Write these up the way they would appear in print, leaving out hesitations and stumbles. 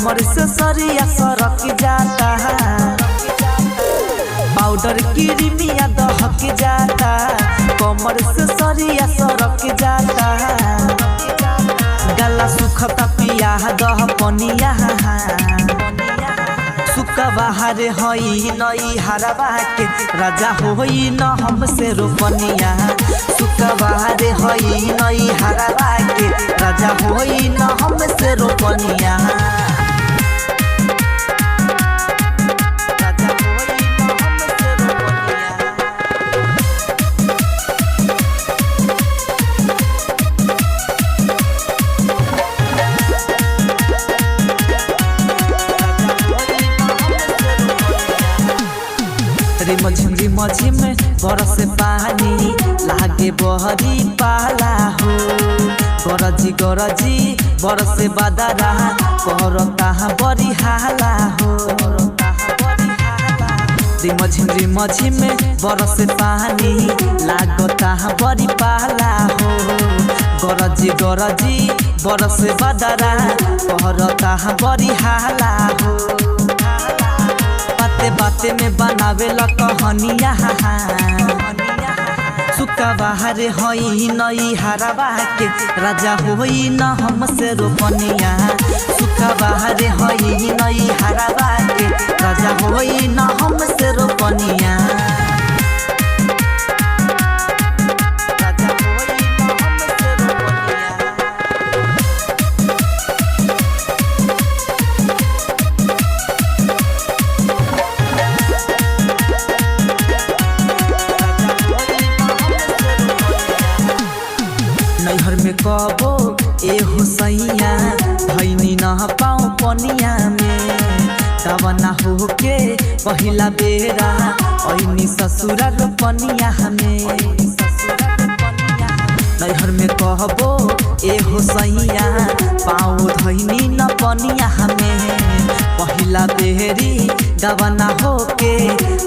कमर से सरिया सरक जाता, पाउडर क्रीमिया दहक जाता, कमर से सरिया सरक जाता, गला सुखता पिया दह पनिया, सुका बाहर हई नई हरवा के राजा होई न हमसे रोपनिया, सुका बाहर हई नई हरवा के राजा होई न हमसे रोपनिया। रिमझिम बरस पानी लागे बहरी पाला हो, गरजी गरजी बरस बादरा करता बड़ी हाला हो, रिमझिम बरस पानी लागता बड़ी पाला हो, गरजी गरजी बरस बादरा करता बड़ी हाला हो, बाते बाते में बनावे ला कहानिया, सुका बाहर हई नई हरवा के राजा होई न हमसे रोपनिया, सुका बाहर हई नई हरवा के राजा होई न हमसे रोपनिया। नैहर में कबो ए हुसैया भैनी न पाऊँ पनिया में, कवना हो के पहिला बेरा ऐनी ससुराल पनिया में, नैहर में कहबो ए हुसैया पाऊँ धैनी न पनिया में, पहिला बेरी गवना हो के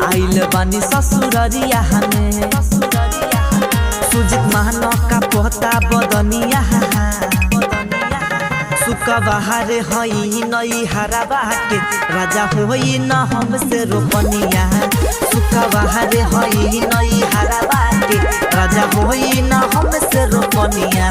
आइल बानी ससुररिया में, सुजित महन का पोता बदनिया, सुका बाहर हई नई हरवा के राजा होई न हमसे रोपनिया, सुका बाहर हई नई हरवा के राजा होई न हमसे रोपनिया।